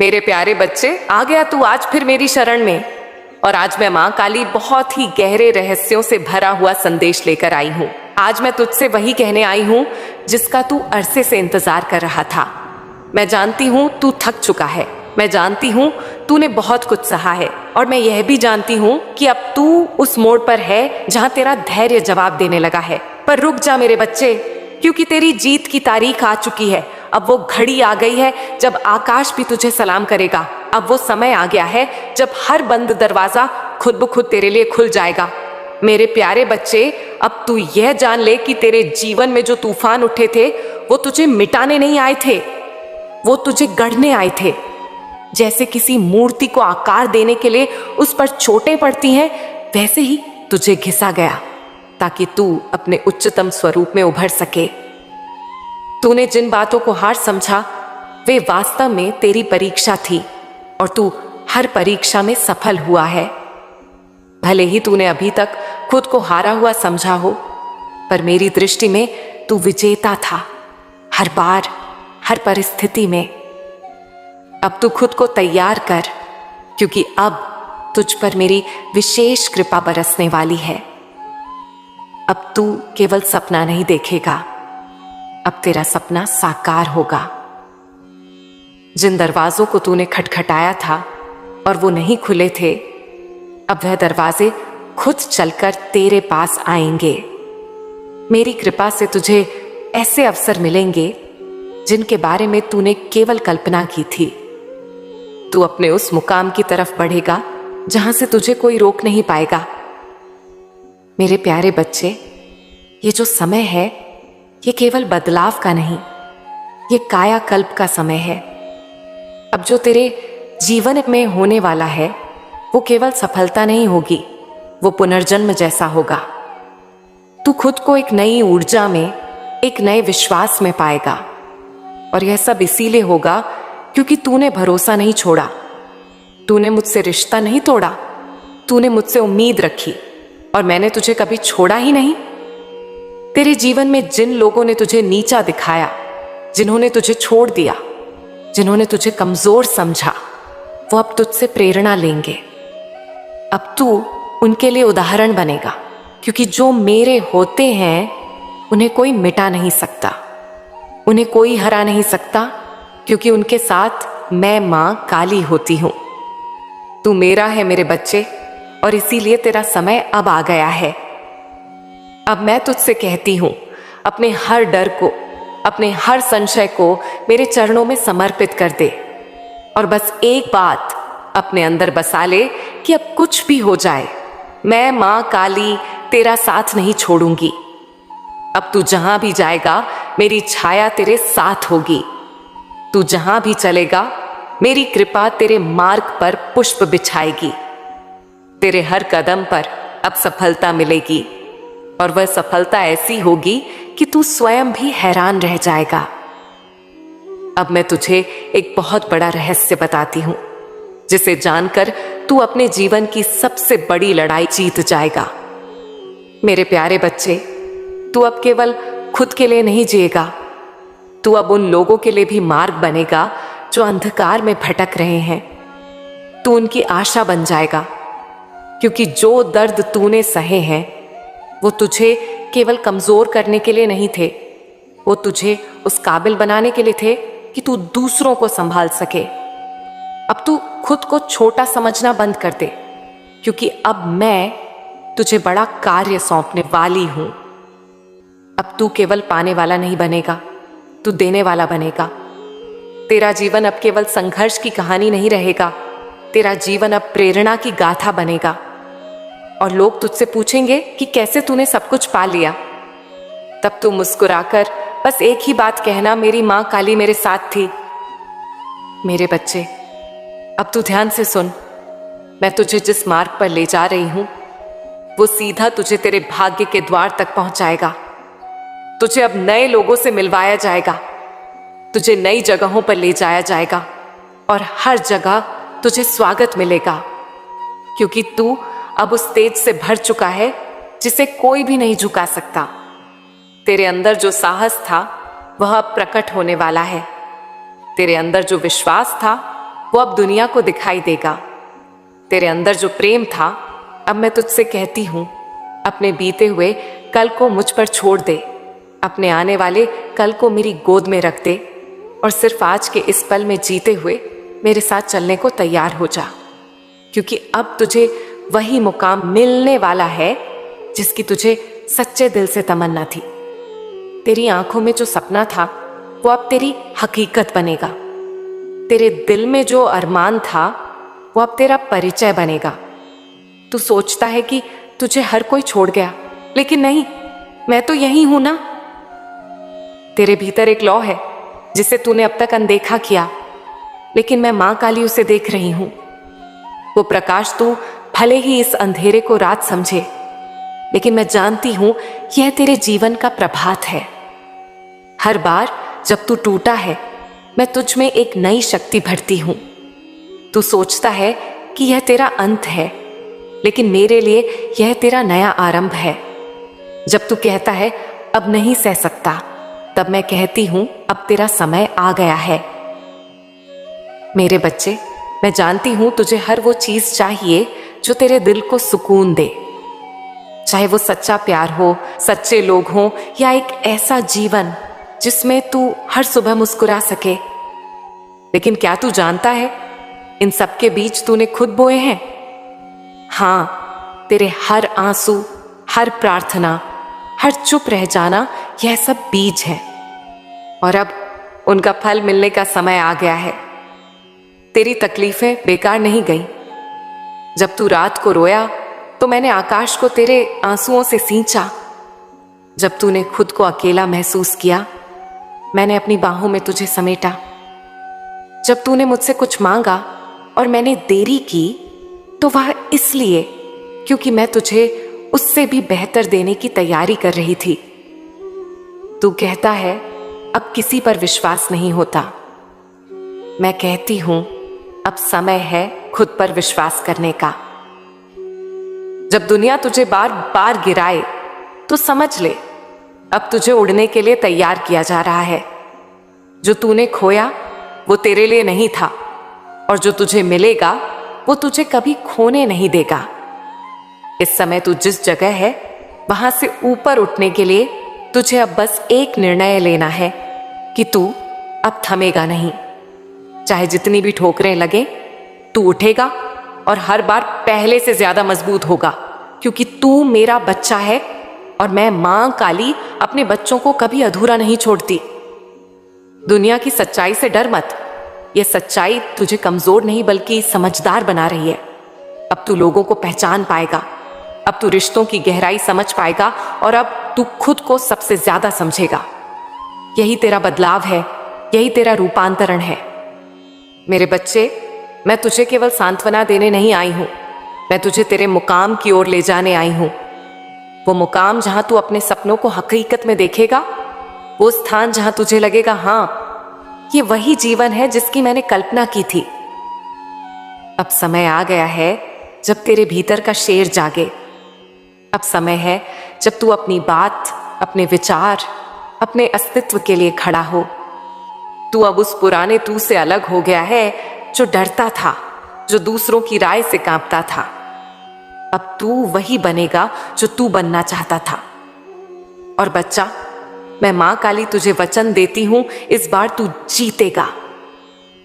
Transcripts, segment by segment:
मेरे प्यारे बच्चे, आ गया तू आज फिर मेरी शरण में। और आज मैं माँ काली बहुत ही गहरे रहस्यों से भरा हुआ संदेश लेकर आई हूँ। आज मैं तुझसे वही कहने आई हूँ जिसका तू अरसे से इंतजार कर रहा था। मैं जानती हूँ तू थक चुका है, मैं जानती हूँ तूने बहुत कुछ सहा है, और मैं यह भी जानती हूँ कि अब तू उस मोड़ पर है जहाँ तेरा धैर्य जवाब देने लगा है। पर रुक जा मेरे बच्चे, क्योंकि तेरी जीत की तारीख आ चुकी है। अब वो घड़ी आ गई है जब आकाश भी तुझे सलाम करेगा। अब वो समय आ गया है जब हर बंद दरवाजा खुद ब खुद तेरे लिए खुल जाएगा। मेरे प्यारे बच्चे, अब तू यह जान ले कि तेरे जीवन में जो तूफान उठे थे वो तुझे मिटाने नहीं आए थे, वो तुझे गढ़ने आए थे। जैसे किसी मूर्ति को आकार देने के लिए उस पर चोटें पड़ती हैं, वैसे ही तुझे घिसा गया ताकि तू अपने उच्चतम स्वरूप में उभर सके। तूने जिन बातों को हार समझा वे वास्तव में तेरी परीक्षा थी, और तू हर परीक्षा में सफल हुआ है। भले ही तूने अभी तक खुद को हारा हुआ समझा हो, पर मेरी दृष्टि में तू विजेता था, हर बार, हर परिस्थिति में। अब तू खुद को तैयार कर, क्योंकि अब तुझ पर मेरी विशेष कृपा बरसने वाली है। अब तू केवल सपना नहीं देखेगा, अब तेरा सपना साकार होगा। जिन दरवाजों को तूने खटखटाया था और वो नहीं खुले थे, अब वह दरवाजे खुद चलकर तेरे पास आएंगे। मेरी कृपा से तुझे ऐसे अवसर मिलेंगे जिनके बारे में तूने केवल कल्पना की थी। तू अपने उस मुकाम की तरफ बढ़ेगा जहां से तुझे कोई रोक नहीं पाएगा। मेरे प्यारे बच्चे, ये जो समय है ये केवल बदलाव का नहीं, ये कायाकल्प का समय है। अब जो तेरे जीवन में होने वाला है वो केवल सफलता नहीं होगी, वो पुनर्जन्म जैसा होगा। तू खुद को एक नई ऊर्जा में, एक नए विश्वास में पाएगा, और यह सब इसीलिए होगा क्योंकि तूने भरोसा नहीं छोड़ा, तूने मुझसे रिश्ता नहीं तोड़ा, तूने मुझसे उम्मीद रखी, और मैंने तुझे कभी छोड़ा ही नहीं। तेरे जीवन में जिन लोगों ने तुझे नीचा दिखाया, जिन्होंने तुझे छोड़ दिया, जिन्होंने तुझे कमजोर समझा, वो अब तुझसे प्रेरणा लेंगे। अब तू उनके लिए उदाहरण बनेगा, क्योंकि जो मेरे होते हैं उन्हें कोई मिटा नहीं सकता, उन्हें कोई हरा नहीं सकता, क्योंकि उनके साथ मैं मां काली होती हूं। तू मेरा है मेरे बच्चे, और इसीलिए तेरा समय अब आ गया है। अब मैं तुझसे कहती हूं, अपने हर डर को, अपने हर संशय को मेरे चरणों में समर्पित कर दे, और बस एक बात अपने अंदर बसा ले कि अब कुछ भी हो जाए, मैं मां काली तेरा साथ नहीं छोड़ूंगी। अब तू जहां भी जाएगा मेरी छाया तेरे साथ होगी, तू जहां भी चलेगा मेरी कृपा तेरे मार्ग पर पुष्प बिछाएगी। तेरे हर कदम पर अब सफलता मिलेगी, और वह सफलता ऐसी होगी कि तू स्वयं भी हैरान रह जाएगा। अब मैं तुझे एक बहुत बड़ा रहस्य बताती हूं, जिसे जानकर तू अपने जीवन की सबसे बड़ी लड़ाई जीत जाएगा। मेरे प्यारे बच्चे, तू अब केवल खुद के लिए नहीं जिएगा, तू अब उन लोगों के लिए भी मार्ग बनेगा जो अंधकार में भटक रहे हैं। तू उनकी आशा बन जाएगा, क्योंकि जो दर्द तूने सहे हैं वो तुझे केवल कमजोर करने के लिए नहीं थे, वो तुझे उस काबिल बनाने के लिए थे कि तू दूसरों को संभाल सके। अब तू खुद को छोटा समझना बंद कर दे, क्योंकि अब मैं तुझे बड़ा कार्य सौंपने वाली हूं। अब तू केवल पाने वाला नहीं बनेगा, तू देने वाला बनेगा। तेरा जीवन अब केवल संघर्ष की कहानी नहीं रहेगा, तेरा जीवन अब प्रेरणा की गाथा बनेगा। और लोग तुझसे पूछेंगे कि कैसे तूने सब कुछ पा लिया। तब तू मुस्कुराकर बस एक ही बात कहना, मेरी मां काली मेरे साथ थी। मेरे बच्चे, अब तू ध्यान से सुन, मैं तुझे जिस मार्ग पर ले जा रही हूं वो सीधा तुझे तेरे भाग्य के द्वार तक पहुंचाएगा। तुझे अब नए लोगों से मिलवाया जाएगा, तुझे नई जगहों पर ले जाया जाएगा, और हर जगह तुझे स्वागत मिलेगा, क्योंकि तू अब उस तेज से भर चुका है जिसे कोई भी नहीं झुका सकता। तेरे अंदर जो साहस था वह अब प्रकट होने वाला है, तेरे अंदर जो विश्वास था वो अब दुनिया को दिखाई देगा। तेरे अंदर जो प्रेम था, अब मैं तुझसे कहती हूँ, अपने बीते हुए कल को मुझ पर छोड़ दे, अपने आने वाले कल को मेरी गोद में रख दे और सिर्फ आज के इस पल में जीते हुए मेरे साथ चलने को तैयार हो जा, क्योंकि अब तुझे वही मुकाम मिलने वाला है जिसकी तुझे सच्चे दिल से तमन्ना थी। तेरी आंखों में जो सपना था वो अब तेरी हकीकत बनेगा। तेरे दिल में जो अरमान था वो अब तेरा परिचय बनेगा। तू सोचता है कि तुझे हर कोई छोड़ गया, लेकिन नहीं, मैं तो यही हूं ना। तेरे भीतर एक लौ है जिसे तूने अब तक अनदेखा किया, लेकिन मैं मां काली उसे देख रही हूं। वो प्रकाश तू भले ही इस अंधेरे को रात समझे, लेकिन मैं जानती हूं यह तेरे जीवन का प्रभात है। हर बार जब तू टूटा है, मैं तुझ में एक नई शक्ति भरती हूं। तू सोचता है कि यह तेरा अंत है, लेकिन मेरे लिए यह तेरा नया आरंभ है। जब तू कहता है अब नहीं सह सकता, तब मैं कहती हूं अब तेरा समय आ गया है। मेरे बच्चे, मैं जानती हूं तुझे हर वो चीज चाहिए जो तेरे दिल को सुकून दे, चाहे वो सच्चा प्यार हो, सच्चे लोग हों, या एक ऐसा जीवन जिसमें तू हर सुबह मुस्कुरा सके। लेकिन क्या तू जानता है, इन सब के बीज तूने खुद बोए हैं। हाँ, तेरे हर आंसू, हर प्रार्थना, हर चुप रह जाना, यह सब बीज हैं, और अब उनका फल मिलने का समय आ गया है। तेरी तकलीफें बेकार नहीं गई। जब तू रात को रोया तो मैंने आकाश को तेरे आंसुओं से सींचा। जब तूने खुद को अकेला महसूस किया, मैंने अपनी बाहों में तुझे समेटा। जब तूने मुझसे कुछ मांगा और मैंने देरी की, तो वह इसलिए क्योंकि मैं तुझे उससे भी बेहतर देने की तैयारी कर रही थी। तू कहता है अब किसी पर विश्वास नहीं होता। मैं कहती हूं अब समय है खुद पर विश्वास करने का। जब दुनिया तुझे बार बार गिराए तो समझ ले अब तुझे उड़ने के लिए तैयार किया जा रहा है। जो तूने खोया वो तेरे लिए नहीं था, और जो तुझे मिलेगा वो तुझे कभी खोने नहीं देगा। इस समय तू जिस जगह है वहां से ऊपर उठने के लिए तुझे अब बस एक निर्णय लेना है कि तू अब थमेगा नहीं। चाहे जितनी भी ठोकरें लगे, तू उठेगा और हर बार पहले से ज्यादा मजबूत होगा, क्योंकि तू मेरा बच्चा है और मैं मां काली अपने बच्चों को कभी अधूरा नहीं छोड़ती। दुनिया की सच्चाई से डर मत। यह सच्चाई तुझे कमजोर नहीं बल्कि समझदार बना रही है। अब तू लोगों को पहचान पाएगा, अब तू रिश्तों की गहराई समझ पाएगा, और अब तू खुद को सबसे ज्यादा समझेगा। यही तेरा बदलाव है, यही तेरा रूपांतरण है। मेरे बच्चे, मैं तुझे केवल सांत्वना देने नहीं आई हूं, मैं तुझे तेरे मुकाम की ओर ले जाने आई हूं। वो मुकाम जहां तू अपने सपनों को हकीकत में देखेगा, वो स्थान जहां तुझे लगेगा हाँ, ये वही जीवन है जिसकी मैंने कल्पना की थी। अब समय आ गया है जब तेरे भीतर का शेर जागे। अब समय है जब तू अपनी बात, अपने विचार, अपने अस्तित्व के लिए खड़ा हो। तू अब उस पुराने तू से अलग हो गया है जो डरता था, जो दूसरों की राय से कांपता था। अब तू वही बनेगा जो तू बनना चाहता था। और बच्चा, मैं मां काली तुझे वचन देती हूं, इस बार तू जीतेगा।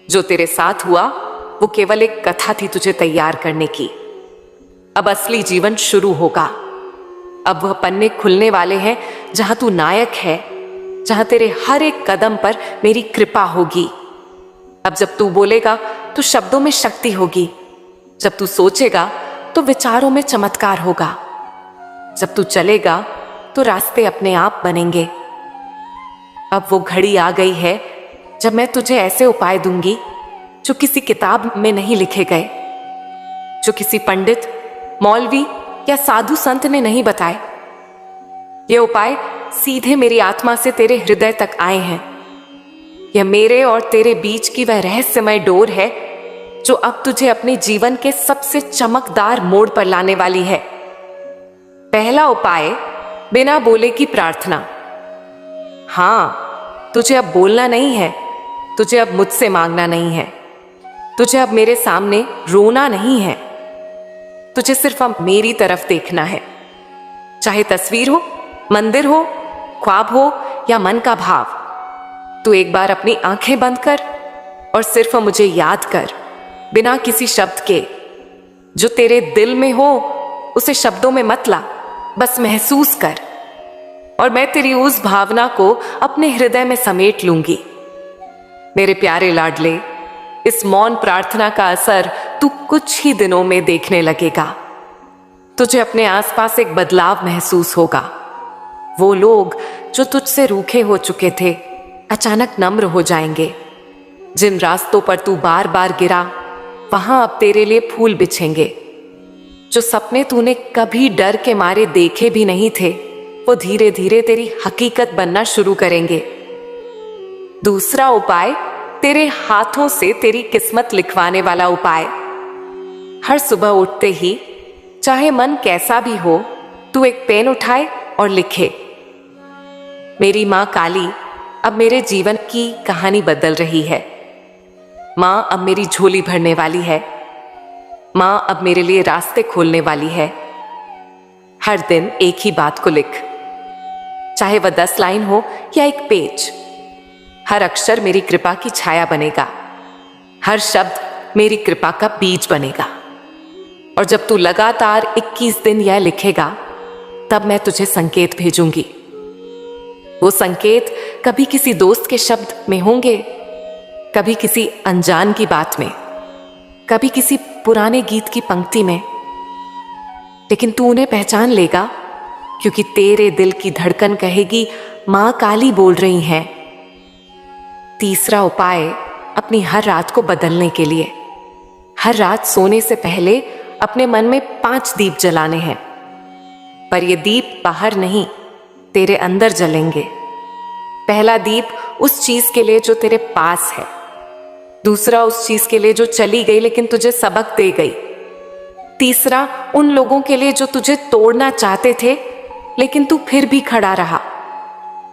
जो तेरे साथ हुआ वो केवल एक कथा थी तुझे तैयार करने की। अब असली जीवन शुरू होगा। अब वह पन्ने खुलने वाले हैं जहां तू नायक है, जहां तेरे हर एक कदम पर मेरी कृपा होगी। अब जब तू बोलेगा तो शब्दों में शक्ति होगी, जब तू सोचेगा तो विचारों में चमत्कार होगा, जब तू चलेगा तो रास्ते अपने आप बनेंगे। अब वो घड़ी आ गई है जब मैं तुझे ऐसे उपाय दूंगी जो किसी किताब में नहीं लिखे गए, जो किसी पंडित, मौलवी या साधु संत ने नहीं बताए। ये उपाय सीधे मेरी आत्मा से तेरे हृदय तक आए हैं। यह मेरे और तेरे बीच की वह रहस्यमय डोर है जो अब तुझे अपने जीवन के सबसे चमकदार मोड़ पर लाने वाली है। पहला उपाय, बिना बोले की प्रार्थना। हाँ, तुझे अब बोलना नहीं है, तुझे अब मुझसे मांगना नहीं है। तुझे अब मेरे सामने रोना नहीं है, तुझे सिर्फ अब मेरी तरफ देखना है। चाहे तस्वीर हो, मंदिर हो, ख्वाब हो या मन का भाव, तू एक बार अपनी आंखें बंद कर और सिर्फ मुझे याद कर, बिना किसी शब्द के। जो तेरे दिल में हो उसे शब्दों में मत ला, बस महसूस कर, और मैं तेरी उस भावना को अपने हृदय में समेट लूंगी। मेरे प्यारे लाडले, इस मौन प्रार्थना का असर तू कुछ ही दिनों में देखने लगेगा। तुझे अपने आसपास एक बदलाव महसूस होगा। वो लोग जो तुझसे रूखे हो चुके थे अचानक नम्र हो जाएंगे। जिन रास्तों पर तू बार बार गिरा, वहां अब तेरे लिए फूल बिछेंगे। जो सपने तूने कभी डर के मारे देखे भी नहीं थे, वो धीरे धीरे तेरी हकीकत बनना शुरू करेंगे। दूसरा उपाय, तेरे हाथों से तेरी किस्मत लिखवाने वाला उपाय। हर सुबह उठते ही, चाहे मन कैसा भी हो, तू एक पेन उठाए और लिखे, मेरी माँ काली अब मेरे जीवन की कहानी बदल रही है। माँ अब मेरी झोली भरने वाली है। माँ अब मेरे लिए रास्ते खोलने वाली है। हर दिन एक ही बात को लिख, चाहे वह 10 लाइन हो या एक पेज। हर अक्षर मेरी कृपा की छाया बनेगा, हर शब्द मेरी कृपा का बीज बनेगा। और जब तू लगातार 21 दिन यह लिखेगा, तब मैं तुझे संकेत भेजूंगी। वो संकेत कभी किसी दोस्त के शब्द में होंगे, कभी किसी अनजान की बात में, कभी किसी पुराने गीत की पंक्ति में, लेकिन तू उन्हें पहचान लेगा, क्योंकि तेरे दिल की धड़कन कहेगी, मां काली बोल रही हैं। तीसरा उपाय, अपनी हर रात को बदलने के लिए। हर रात सोने से पहले अपने मन में 5 दीप जलाने हैं, पर ये दीप बाहर नहीं, तेरे अंदर जलेंगे। पहला दीप उस चीज के लिए जो तेरे पास है, दूसरा उस चीज के लिए जो चली गई लेकिन तुझे सबक दे गई, तीसरा उन लोगों के लिए जो तुझे तोड़ना चाहते थे लेकिन तू फिर भी खड़ा रहा,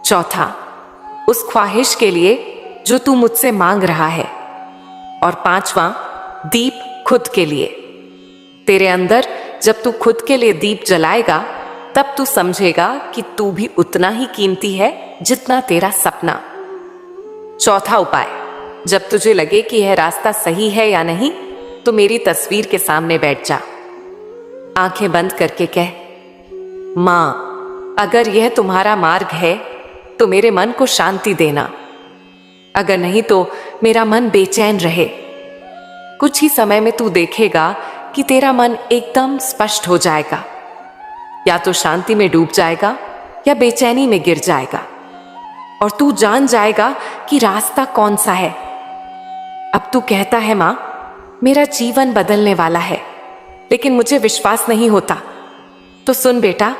चौथा उस ख्वाहिश के लिए जो तू मुझसे मांग रहा है, और 5वां दीप खुद के लिए। तेरे अंदर जब तू खुद के लिए दीप जलाएगा, तब तू समझेगा कि तू भी उतना ही कीमती है जितना तेरा सपना। चौथा उपाय, जब तुझे लगे कि यह रास्ता सही है या नहीं, तो मेरी तस्वीर के सामने बैठ जा, आंखें बंद करके कह, मां अगर यह तुम्हारा मार्ग है तो मेरे मन को शांति देना, अगर नहीं तो मेरा मन बेचैन रहे। कुछ ही समय में तू देखेगा कि तेरा मन एकदम स्पष्ट हो जाएगा, या तो शांति में डूब जाएगा या बेचैनी में गिर जाएगा, और तू जान जाएगा कि रास्ता कौन सा है। अब तू कहता है, मां मेरा जीवन बदलने वाला है, लेकिन मुझे विश्वास नहीं होता। तो सुन बेटा,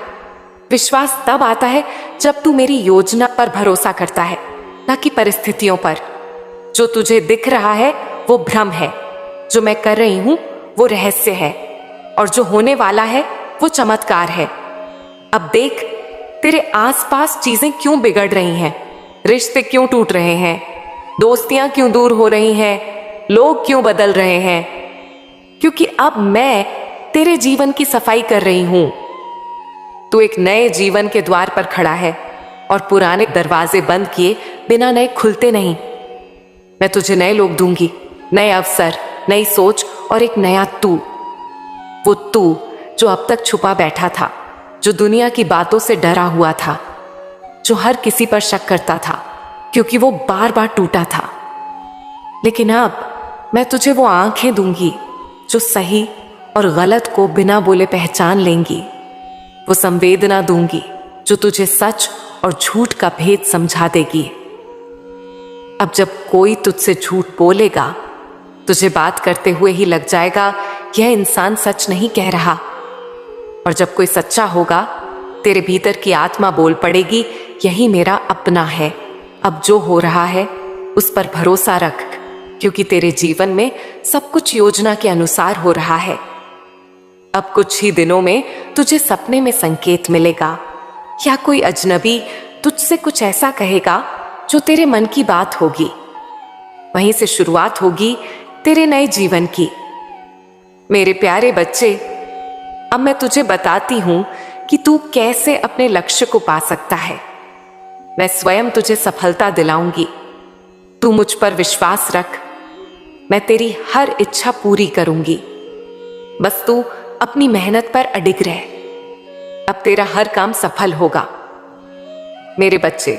विश्वास तब आता है जब तू मेरी योजना पर भरोसा करता है, ना कि परिस्थितियों पर। जो तुझे दिख रहा है वो भ्रम है, जो मैं कर रही हूं वो रहस्य है, और जो होने वाला है वो चमत्कार है। अब देख, तेरे आसपास चीजें क्यों बिगड़ रही हैं, रिश्ते क्यों टूट रहे हैं, दोस्तियां क्यों दूर हो रही हैं, लोग क्यों बदल रहे हैं, क्योंकि अब मैं तेरे जीवन की सफाई कर रही हूं। तू एक नए जीवन के द्वार पर खड़ा है, और पुराने दरवाजे बंद किए बिना नए खुलते नहीं। मैं तुझे नए लोग दूंगी, नए अवसर, नई सोच और एक नया तू। वो तू जो अब तक छुपा बैठा था, जो दुनिया की बातों से डरा हुआ था, जो हर किसी पर शक करता था क्योंकि वो बार बार टूटा था। लेकिन अब मैं तुझे वो आंखें दूंगी जो सही और गलत को बिना बोले पहचान लेंगी। वो संवेदना दूंगी जो तुझे सच और झूठ का भेद समझा देगी। अब जब कोई तुझसे झूठ बोलेगा, तुझे बात करते हुए ही लग जाएगा यह इंसान सच नहीं कह रहा। और जब कोई सच्चा होगा, तेरे भीतर की आत्मा बोल पड़ेगी, यही मेरा अपना है। अब जो हो रहा है उस पर भरोसा रख, क्योंकि तेरे जीवन में सब कुछ योजना के अनुसार हो रहा है। अब कुछ ही दिनों में तुझे सपने में संकेत मिलेगा, या कोई अजनबी तुझसे कुछ ऐसा कहेगा जो तेरे मन की बात होगी। वहीं से शुरुआत होगी तेरे नए जीवन की। मेरे प्यारे बच्चे, अब मैं तुझे बताती हूं कि तू कैसे अपने लक्ष्य को पा सकता है। मैं स्वयं तुझे सफलता दिलाऊंगी। तू मुझ पर विश्वास रख, मैं तेरी हर इच्छा पूरी करूंगी। बस तू अपनी मेहनत पर अडिग रह, अब तेरा हर काम सफल होगा। मेरे बच्चे,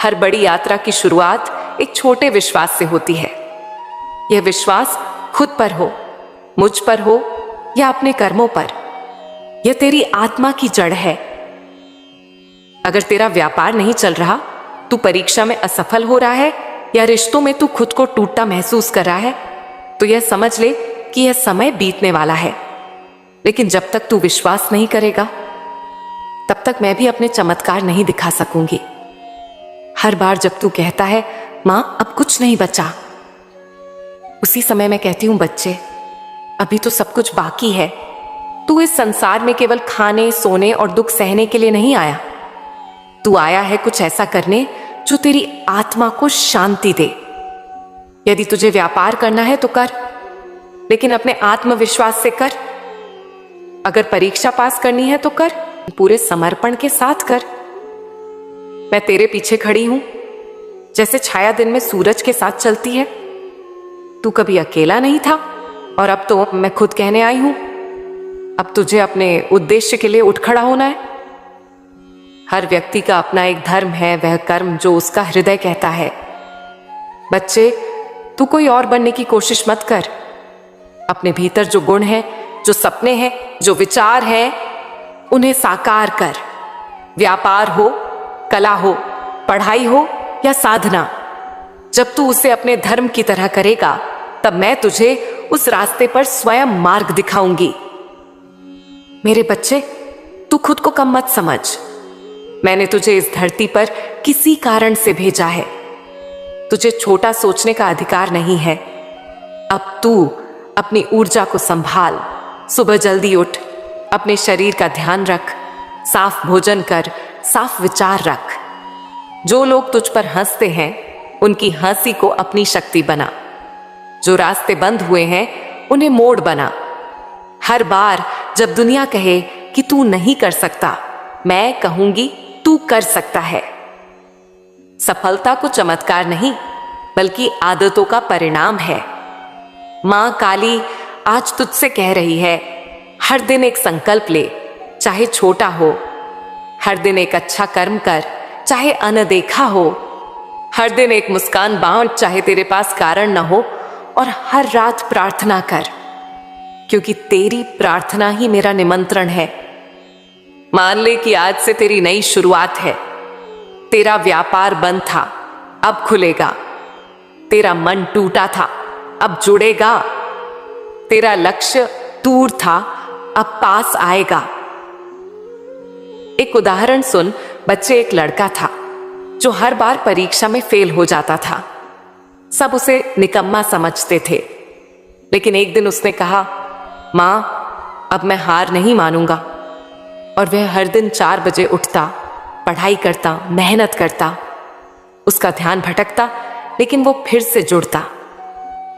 हर बड़ी यात्रा की शुरुआत एक छोटे विश्वास से होती है। यह विश्वास खुद पर हो, मुझ पर हो या अपने कर्मों पर, यह तेरी आत्मा की जड़ है। अगर तेरा व्यापार नहीं चल रहा, तू परीक्षा में असफल हो रहा है या रिश्तों में तू खुद को टूटता महसूस कर रहा है, तो यह समझ ले कि यह समय बीतने वाला है। लेकिन जब तक तू विश्वास नहीं करेगा, तब तक मैं भी अपने चमत्कार नहीं दिखा सकूंगी। हर बार जब तू कहता है, मां अब कुछ नहीं बचा, उसी समय मैं कहती हूं, बच्चे अभी तो सब कुछ बाकी है। तू इस संसार में केवल खाने, सोने और दुख सहने के लिए नहीं आया। तू आया है कुछ ऐसा करने जो तेरी आत्मा को शांति दे। यदि तुझे व्यापार करना है तो कर, लेकिन अपने आत्मविश्वास से कर। अगर परीक्षा पास करनी है तो कर, पूरे समर्पण के साथ कर। मैं तेरे पीछे खड़ी हूं, जैसे छाया दिन में सूरज के साथ चलती है। तू कभी अकेला नहीं था और अब तो मैं खुद कहने आई हूं, अब तुझे अपने उद्देश्य के लिए उठ खड़ा होना है। हर व्यक्ति का अपना एक धर्म है, वह कर्म जो उसका हृदय कहता है। बच्चे, तू कोई और बनने की कोशिश मत कर। अपने भीतर जो गुण है, जो सपने हैं, जो विचार हैं, उन्हें साकार कर। व्यापार हो, कला हो, पढ़ाई हो या साधना, जब तू उसे अपने धर्म की तरह करेगा, तब मैं तुझे उस रास्ते पर स्वयं मार्ग दिखाऊंगी। मेरे बच्चे, तू खुद को कम मत समझ। मैंने तुझे इस धरती पर किसी कारण से भेजा है। तुझे छोटा सोचने का अधिकार नहीं है। अब तू अपनी ऊर्जा को संभाल। सुबह जल्दी उठ, अपने शरीर का ध्यान रख, साफ भोजन कर, साफ विचार रख। जो लोग तुझ पर हंसते हैं, उनकी हंसी को अपनी शक्ति बना। जो रास्ते बंद हुए हैं, उन्हें मोड़ बना। हर बार जब दुनिया कहे कि तू नहीं कर सकता, मैं कहूंगी तू कर सकता है। सफलता को चमत्कार नहीं, बल्कि आदतों का परिणाम है। मां काली आज तुझसे कह रही है, हर दिन एक संकल्प ले, चाहे छोटा हो। हर दिन एक अच्छा कर्म कर, चाहे अनदेखा हो। हर दिन एक मुस्कान बांट, चाहे तेरे पास कारण न हो। और हर रात प्रार्थना कर, क्योंकि तेरी प्रार्थना ही मेरा निमंत्रण है। मान ले कि आज से तेरी नई शुरुआत है। तेरा व्यापार बंद था, अब खुलेगा। तेरा मन टूटा था, अब जुड़ेगा। तेरा लक्ष्य दूर था, अब पास आएगा। एक उदाहरण सुन बच्चे। एक लड़का था जो हर बार परीक्षा में फेल हो जाता था। सब उसे निकम्मा समझते थे, लेकिन एक दिन उसने कहा, मां अब मैं हार नहीं मानूंगा। और वह हर दिन 4 बजे उठता, पढ़ाई करता, मेहनत करता। उसका ध्यान भटकता, लेकिन वो फिर से जुड़ता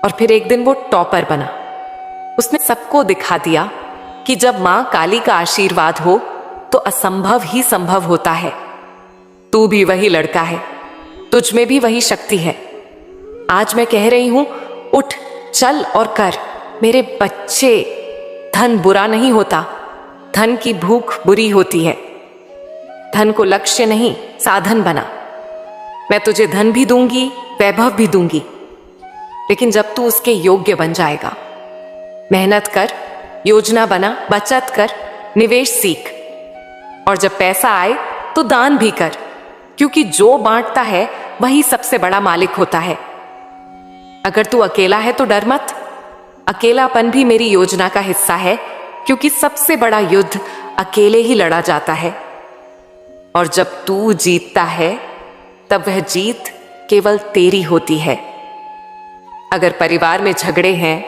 और फिर एक दिन वो टॉपर बना। उसने सबको दिखा दिया कि जब मां काली का आशीर्वाद हो तो असंभव ही संभव होता है। तू भी वही लड़का है, तुझ में भी वही शक्ति है। आज मैं कह रही हूं, उठ, चल और कर। मेरे बच्चे, धन बुरा नहीं होता, धन की भूख बुरी होती है। धन को लक्ष्य नहीं, साधन बना। मैं तुझे धन भी दूंगी, वैभव भी दूंगी, लेकिन जब तू उसके योग्य बन जाएगा। मेहनत कर, योजना बना, बचत कर, निवेश सीख। और जब पैसा आए तो दान भी कर, क्योंकि जो बांटता है वही सबसे बड़ा मालिक होता है। अगर तू अकेला है तो डर मत। अकेलापन भी मेरी योजना का हिस्सा है, क्योंकि सबसे बड़ा युद्ध अकेले ही लड़ा जाता है। और जब तू जीतता है, तब वह जीत केवल तेरी होती है। अगर परिवार में झगड़े हैं,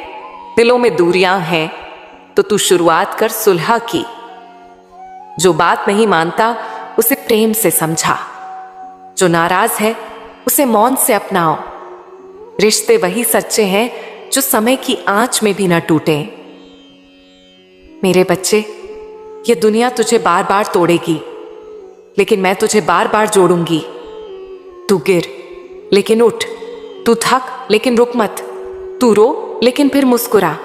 दिलों में दूरियां हैं, तो तू शुरुआत कर सुलह की। जो बात नहीं मानता उसे प्रेम से समझा। जो नाराज है उसे मौन से अपनाओ। रिश्ते वही सच्चे हैं जो समय की आंच में भी न टूटे। मेरे बच्चे, ये दुनिया तुझे बार बार तोड़ेगी, लेकिन मैं तुझे बार बार जोड़ूंगी। तू गिर लेकिन उठ, तू थक लेकिन रुक मत, तू रो लेकिन फिर मुस्कुरा,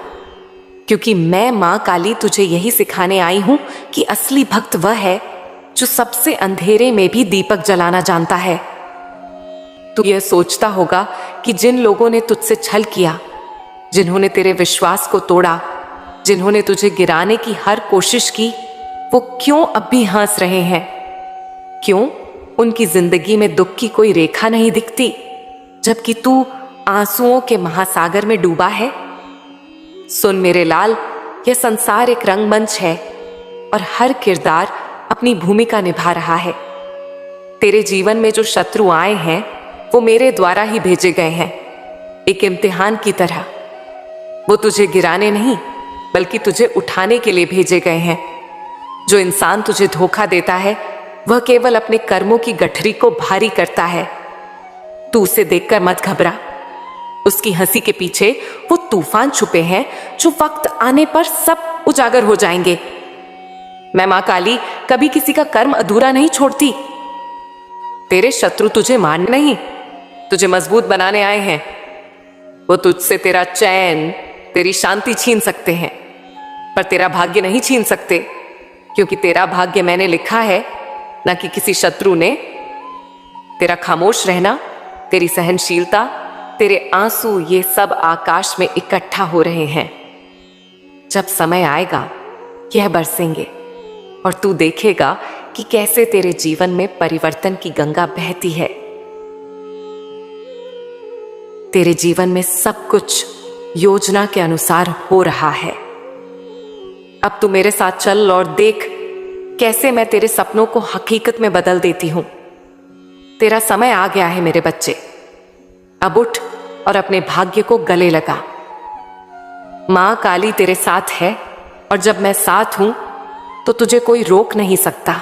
क्योंकि मैं मां काली तुझे यही सिखाने आई हूं कि असली भक्त वह है जो सबसे अंधेरे में भी दीपक जलाना जानता है। तू यह सोचता होगा कि जिन लोगों ने तुझसे छल किया, जिन्होंने तेरे विश्वास को तोड़ा, जिन्होंने तुझे गिराने की हर कोशिश की, वो क्यों अब भी हंस रहे हैं? क्यों उनकी जिंदगी में दुख की कोई रेखा नहीं दिखती, जबकि तू आंसुओं के महासागर में डूबा है? सुन मेरे लाल, यह संसार एक रंगमंच है और हर किरदार अपनी भूमिका निभा रहा है। तेरे जीवन में जो शत्रु आए हैं वो मेरे द्वारा ही भेजे गए हैं, एक इम्तिहान की तरह। वो तुझे गिराने नहीं बल्कि तुझे उठाने के लिए भेजे गए हैं। जो इंसान तुझे धोखा देता है वह केवल अपने कर्मों की गठरी को भारी करता है। तू उसे देखकर मत घबरा, उसकी हंसी के पीछे वो तूफान छुपे हैं जो वक्त आने पर सब उजागर हो जाएंगे। मैं मां काली कभी किसी का कर्म अधूरा नहीं छोड़ती। तेरे शत्रु तुझे मारने नहीं, तुझे मजबूत बनाने आए हैं। वो तुझसे तेरा चैन, तेरी शांति छीन सकते हैं, पर तेरा भाग्य नहीं छीन सकते, क्योंकि तेरा भाग्य मैंने लिखा है, ना कि किसी शत्रु ने। तेरा खामोश रहना, तेरी सहनशीलता, तेरे आंसू, ये सब आकाश में इकट्ठा हो रहे हैं। जब समय आएगा यह बरसेंगे और तू देखेगा कि कैसे तेरे जीवन में परिवर्तन की गंगा बहती है। तेरे जीवन में सब कुछ योजना के अनुसार हो रहा है। अब तू मेरे साथ चल और देख कैसे मैं तेरे सपनों को हकीकत में बदल देती हूं। तेरा समय आ गया है मेरे बच्चे, अब उठ और अपने भाग्य को गले लगा। मां काली तेरे साथ है और जब मैं साथ हूं तो तुझे कोई रोक नहीं सकता।